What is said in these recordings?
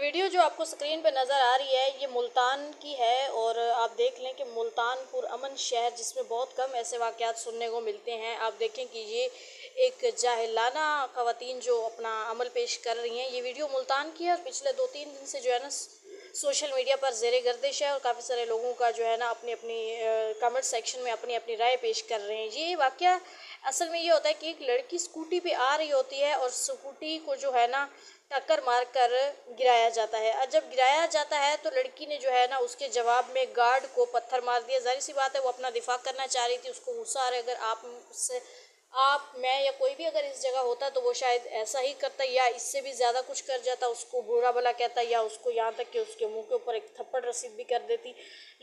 ये वीडियो जो आपको स्क्रीन पर नज़र आ रही है ये मुल्तान की है और आप देख लें कि मुल्तानपुर अमन शहर जिसमें बहुत कम ऐसे वाक़यात सुनने को मिलते हैं। आप देखें कि ये एक जाहिलाना ख़वातीन जो अपना अमल पेश कर रही हैं। ये वीडियो मुल्तान की है और पिछले 2-3 दिन से जो है ना सोशल मीडिया पर ज़ेर गर्दिश है और काफ़ी सारे लोगों का जो है ना अपनी अपनी कमेंट सेक्शन में अपनी अपनी राय पेश कर रहे हैं। ये वाक़या असल में ये होता है कि एक लड़की स्कूटी पे आ रही होती है और स्कूटी को जो है ना टक्कर मार कर गिराया जाता है। और जब गिराया जाता है तो लड़की ने जो है ना उसके जवाब में गार्ड को पत्थर मार दिया। ज़ाहिर सी बात है वो अपना दिफा करना चाह रही थी, उसको गुस्सा आ रहा है। अगर आप मैं या कोई भी अगर इस जगह होता तो वो शायद ऐसा ही करता या इससे भी ज़्यादा कुछ कर जाता, उसको बुरा भला कहता या उसको यहाँ तक कि उसके मुंह के ऊपर एक थप्पड़ रसीद भी कर देती।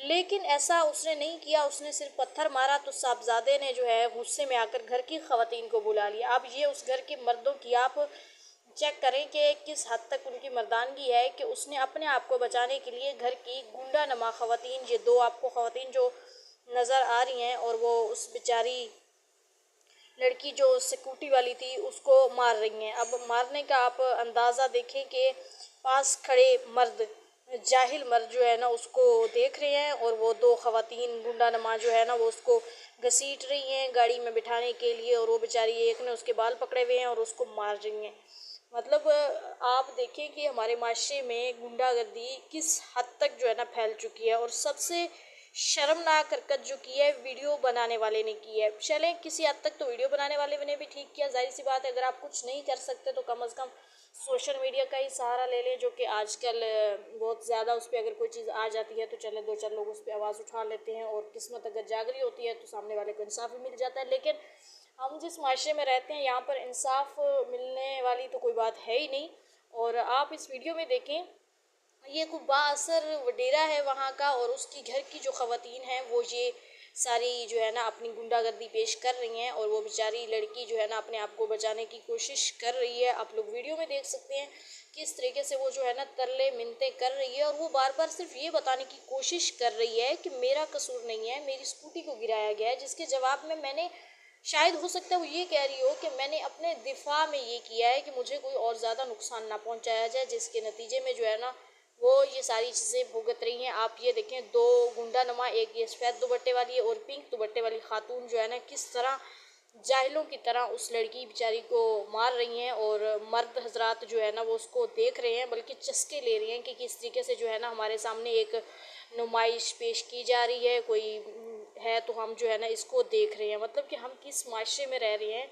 लेकिन ऐसा उसने नहीं किया, उसने सिर्फ पत्थर मारा तो साहबजादे ने जो है गुस्से में आकर घर की ख़वातीन को बुला लिया। अब ये उस घर के मर्दों की आप चेक करें कि किस हद तक उनकी मर्दानगी है कि उसने अपने आप को बचाने के लिए घर की गुंडा नमा ख़वातीन, ये दो आपको ख़वातीन जो नज़र आ रही हैं, और वो उस बेचारी लड़की जो सिक्योरिटी वाली थी उसको मार रही हैं। अब मारने का आप अंदाज़ा देखें कि पास खड़े मर्द, जाहिल मर्द जो है ना उसको देख रहे हैं और वो दो ख़वातीन गुंडा नमा जो है ना वो उसको घसीट रही हैं गाड़ी में बिठाने के लिए, और वो बेचारी एक ने उसके बाल पकड़े हुए हैं और उसको मार रही हैं। मतलब आप देखें कि हमारे माशरे में गुंडागर्दी किस हद तक जो है ना फैल चुकी है। और सबसे शर्मनाक हरकत जो की है वीडियो बनाने वाले ने की है। चलें किसी हद तक तो वीडियो बनाने वाले ने भी ठीक किया। जाहिर सी बात है अगर आप कुछ नहीं कर सकते तो कम से कम सोशल मीडिया का ही सहारा ले लें, जो कि आजकल बहुत ज़्यादा उस पर अगर कोई चीज़ आ जाती है तो चले 2-4 लोग उस पर आवाज़ उठा लेते हैं और किस्मत अगर जाग रही होती है तो सामने वाले को इंसाफ भी मिल जाता है। लेकिन हम जिस माशरे में रहते हैं यहाँ पर इंसाफ मिलने वाली तो कोई बात है ही नहीं। और आप इस वीडियो में देखें, ये खूब बाअसर वडेरा है वहाँ का, और उसकी घर की जो ख़वातीन हैं वो ये सारी जो है ना अपनी गुंडागर्दी पेश कर रही हैं और वो बेचारी लड़की जो है ना अपने आप को बचाने की कोशिश कर रही है। आप लोग वीडियो में देख सकते हैं किस तरीके से वो जो है ना तरले मिन्नतें कर रही है और वो बार बार सिर्फ ये बताने की कोशिश कर रही है कि मेरा कसूर नहीं है, मेरी स्कूटी को गिराया गया है। जिसके जवाब में मैंने, शायद हो सकता है वो ये कह रही हो कि मैंने अपने दिफा में ये किया है कि मुझे कोई और ज़्यादा नुकसान ना पहुंचाया जाए, जिसके नतीजे में जो है ना वो ये सारी चीज़ें भुगत रही हैं। आप ये देखें दो गुंडा नमा, एक ये सफ़ेद दुपट्टे वाली और पिंक दुपट्टे वाली खातून जो है ना किस तरह जाहिलों की तरह उस लड़की बेचारी को मार रही हैं, और मर्द हजरात जो है ना वो उसको देख रहे हैं, बल्कि चस्के ले रही हैं कि किस तरीके से जो है ना हमारे सामने एक नुमाइश पेश की जा रही है, कोई है तो हम जो है ना इसको देख रहे हैं। मतलब कि हम किस माशरे में रह रहे हैं।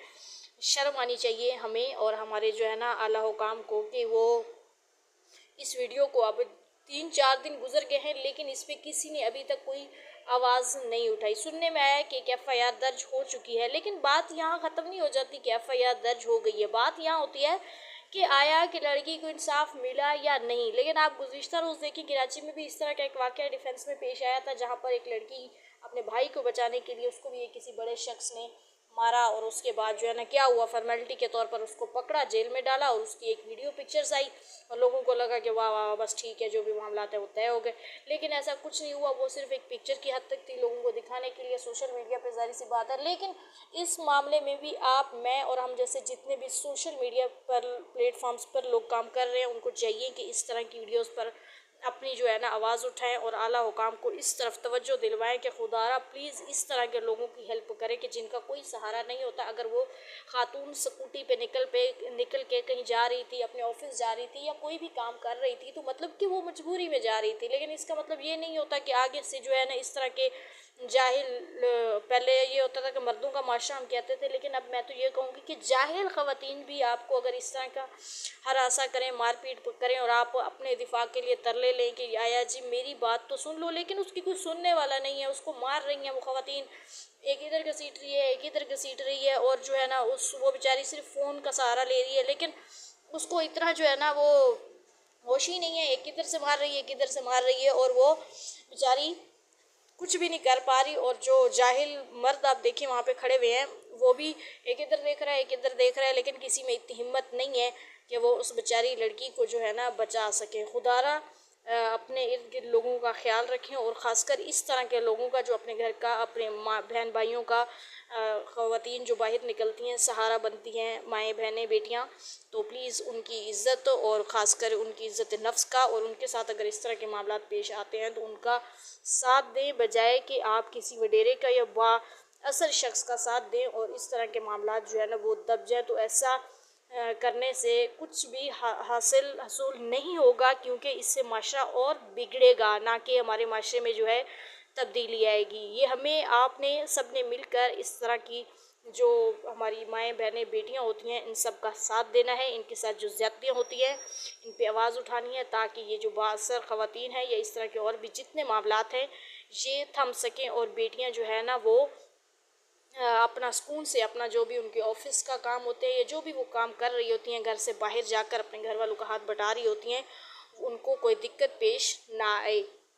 शर्म आनी चाहिए हमें और हमारे जो है ना आला हुकाम को कि वो इस वीडियो को, अब 3-4 दिन गुजर गए हैं लेकिन इस पे किसी ने अभी तक कोई आवाज़ नहीं उठाई। सुनने में आया कि एक एफआईआर दर्ज हो चुकी है, लेकिन बात यहाँ ख़त्म नहीं हो जाती कि एफआईआर दर्ज हो गई है। बात यहाँ होती है कि आया कि लड़की को इंसाफ मिला या नहीं। लेकिन आप गुज़िश्ता रोज़ देखिए कराची में भी इस तरह का एक वाक़या डिफेंस में पेश आया था, जहाँ पर एक लड़की अपने भाई को बचाने के लिए उसको भी किसी बड़े शख्स ने मारा, और उसके बाद जो है ना क्या हुआ, फॉर्मेलिटी के तौर पर उसको पकड़ा, जेल में डाला और उसकी एक वीडियो पिक्चर्स आई और लोगों को लगा कि वाह वाह बस ठीक है, जो भी मामला है वो तय हो गए। लेकिन ऐसा कुछ नहीं हुआ, वो सिर्फ एक पिक्चर की हद तक थी, लोगों को दिखाने के लिए सोशल मीडिया पे, ज़ाहिर सी बात है। लेकिन इस मामले में भी आप, मैं और हम जैसे जितने भी सोशल मीडिया पर प्लेटफॉर्म्स पर लोग काम कर रहे हैं उनको चाहिए कि इस तरह की वीडियोज़ पर अपनी जो है ना आवाज़ उठाएं और आला हुकाम को इस तरफ तवज्जो दिलवाएं कि खुदारा प्लीज़ इस तरह के लोगों की हेल्प करें कि जिनका कोई सहारा नहीं होता। अगर वो खातून स्कूटी पे निकल के कहीं जा रही थी, अपने ऑफिस जा रही थी या कोई भी काम कर रही थी, तो मतलब कि वो मजबूरी में जा रही थी। लेकिन इसका मतलब ये नहीं होता कि आगे से जो है ना इस तरह के जाहिल, पहले ये होता था कि मर्दों का माशरा हम कहते थे, लेकिन अब मैं तो ये कहूँगी कि जाहिल ख़वातीन भी आपको अगर इस तरह का हरासा करें, मारपीट करें और आप अपने दिफा के लिए तरले लें कि आया जी मेरी बात तो सुन लो, लेकिन उसकी कोई सुनने वाला नहीं है, उसको मार रही हैं वो ख़वातीन, एक इधर घसीट रही है एक इधर घसीट रही है, और जो है ना वो बेचारी सिर्फ फ़ोन का सहारा ले रही है, लेकिन उसको इतना जो है ना वो होश ही नहीं है, एक इधर से मार रही है एक इधर से मार रही है और वो बेचारी कुछ भी नहीं कर पा रही। और जो जाहिल मर्द आप देखिए वहाँ पे खड़े हुए हैं, वो भी एक इधर देख रहा है एक इधर देख रहा है, लेकिन किसी में इतनी हिम्मत नहीं है कि वो उस बेचारी लड़की को जो है ना बचा सके। खुदारा अपने इर्द गिर्द लोगों का ख्याल रखें और ख़ासकर इस तरह के लोगों का जो अपने घर का, अपने माँ बहन भाइयों का ख़वातीन जो बाहर निकलती हैं, सहारा बनती हैं, माएँ बहनें बेटियाँ, तो प्लीज़ उनकी इज़्ज़त और ख़ासकर उनकी इज़्ज़त नफ्स का, और उनके साथ अगर इस तरह के मामलात पेश आते हैं तो उनका साथ दें, बजाय कि आप किसी वडेरे का या बाअसर शख्स का साथ दें और इस तरह के मामलात जो है ना वो दब जाए। तो ऐसा करने से कुछ भी हसूल नहीं होगा, क्योंकि इससे माशरा और बिगड़ेगा, ना कि हमारे माशरे में जो है तब्दीली आएगी। ये हमें आपने सब ने मिलकर इस तरह की जो हमारी माएँ बहनें बेटियाँ होती हैं इन सब का साथ देना है, इनके साथ जो ज़्यादतियाँ होती हैं इन पे आवाज़ उठानी है, ताकि ये जो बाअसर ख़वातीन हैं या इस तरह के और भी जितने मामलात हैं ये थम सकें और बेटियाँ जो है ना वो अपना सुकून से अपना जो भी उनके ऑफिस का काम होते हैं या जो भी वो काम कर रही होती हैं, घर से बाहर जाकर अपने घर वालों का हाथ बटा रही होती हैं, उनको कोई दिक्कत पेश ना आए।